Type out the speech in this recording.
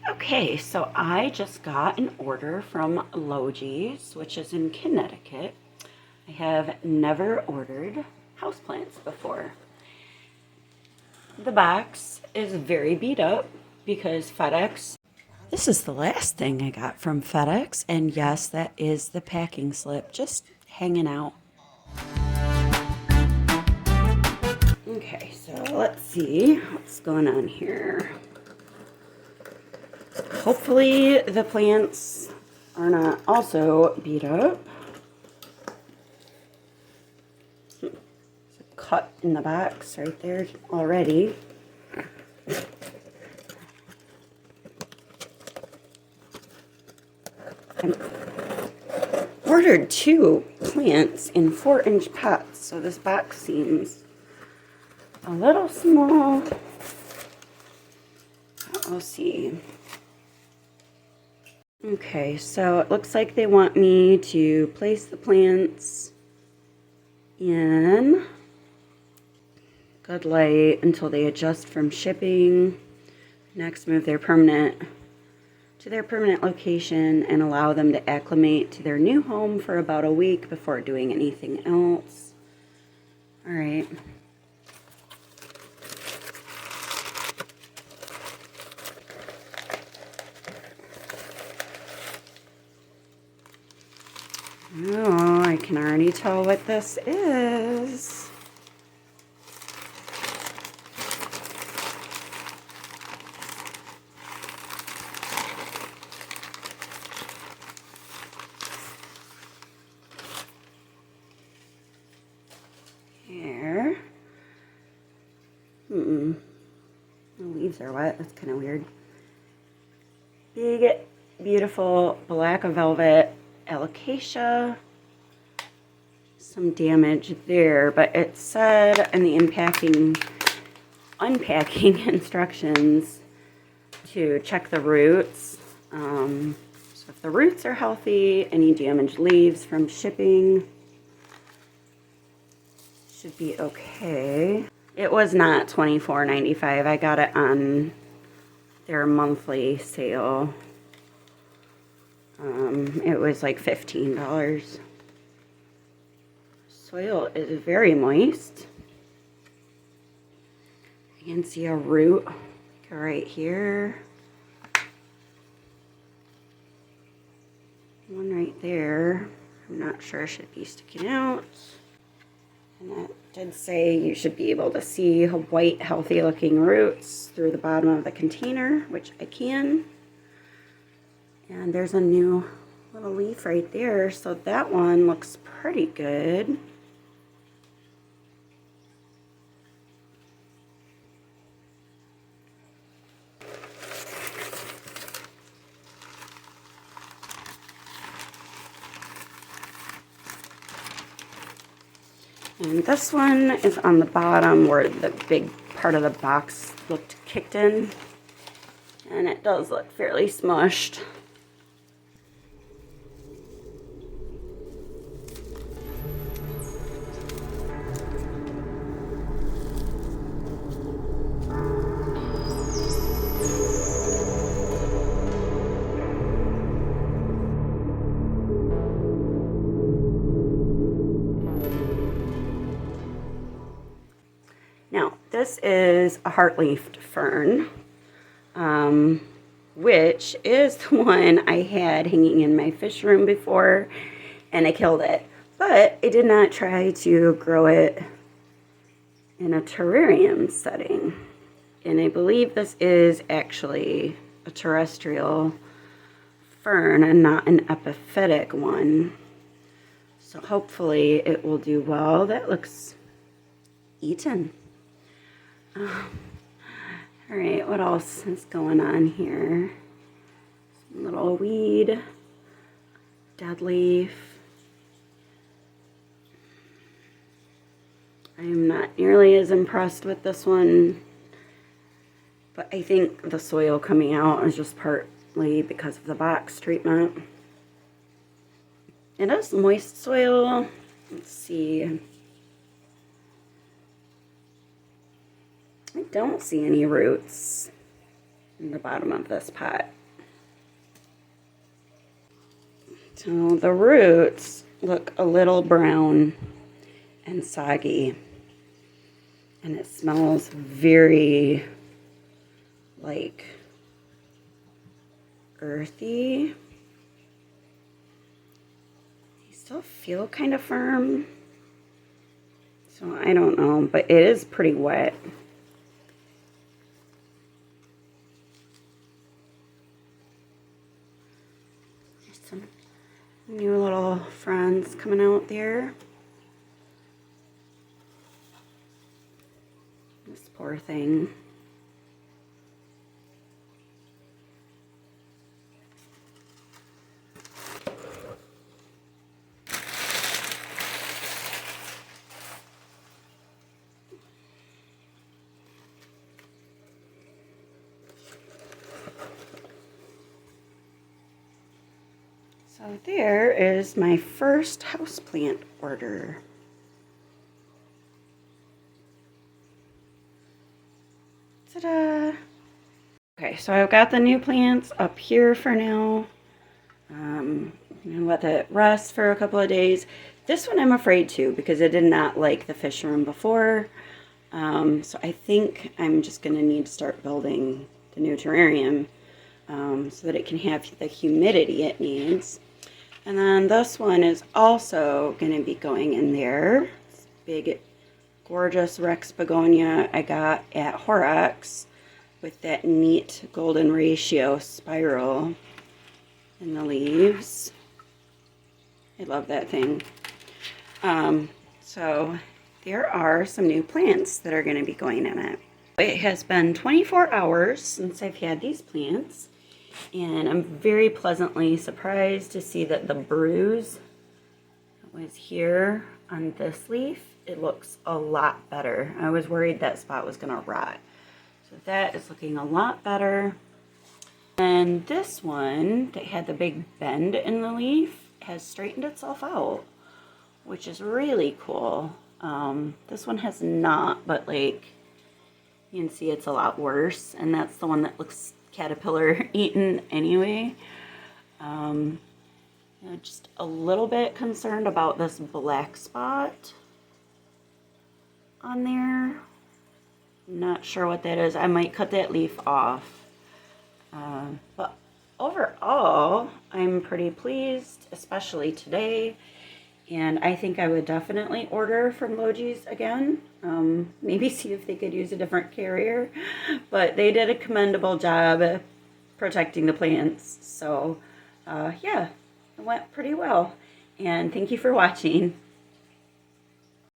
Okay, so I just got an order from Logee's, which is in Connecticut. I have never ordered houseplants before. The box is very beat up because FedEx. This is the last thing I got from FedEx, and yes, that is the packing slip just hanging out. Okay, so let's see what's going on here. Hopefully the plants are not also beat up. There's a cut in the box right there already. I ordered 2 plants in 4-inch pots, so this box seems a little small. We'll see. Okay, so it looks like they want me to place the plants in good light until they adjust from shipping. Next, move their permanent location and allow them to acclimate to their new home for about a week before doing anything else. All right. Oh, I can already tell what this is. Here. The leaves are wet. That's kind of weird. Big, beautiful black velvet alocasia. Some damage there, but it said in the unpacking instructions to check the roots. So if the roots are healthy, any damaged leaves from shipping should be okay. It was not $24.95. I got it on their monthly sale. It was like $15. Soil is very moist. You can see a root right here. One right there. I'm not sure it should be sticking out. And it did say you should be able to see white, healthy looking roots through the bottom of the container, which I can. And there's a new little leaf right there, so that one looks pretty good. And this one is on the bottom where the big part of the box looked kicked in. And it does look fairly smushed. Now, this is a heart-leafed fern, which is the one I had hanging in my fish room before, and I killed it. But I did not try to grow it in a terrarium setting. And I believe this is actually a terrestrial fern and not an epiphytic one. So hopefully it will do well. That looks eaten. All right, what else is going on here? Some little weed, dead leaf. I am not nearly as impressed with this one, but I think the soil coming out is just partly because of the box treatment. It is moist soil. Let's see. I don't see any roots. in the bottom of this pot. So the roots look a little brown and soggy, and it smells very like earthy. They still feel kind of firm, so I don't know, but it is pretty wet. There's some new little fronds coming out there. This poor thing. So there is my first houseplant order. Ta-da! Okay, so I've got the new plants up here for now. I'm gonna let it rest for a couple of days. This one I'm afraid to because it did not like the fish room before. So I think I'm just gonna need to start building the new terrarium so that it can have the humidity it needs. And then this one is also going to be going in there. This big, gorgeous Rex begonia I got at Horrocks with that neat golden ratio spiral in the leaves. I love that thing. So there are some new plants that are going to be going in it. It has been 24 hours since I've had these plants. And I'm very pleasantly surprised to see that the bruise that was here on this leaf, it looks a lot better. I was worried that spot was going to rot. So that is looking a lot better. And this one that had the big bend in the leaf has straightened itself out, which is really cool. This one has not, but like you can see it's a lot worse. And that's the one that looks caterpillar eaten anyway. You know, just a little bit concerned about this black spot on there. Not sure what that is. I might cut that leaf off. But overall, I'm pretty pleased, especially today. And I think I would definitely order from Logee's again. Maybe see if they could use a different carrier. But they did a commendable job protecting the plants. So, yeah, it went pretty well. And thank you for watching.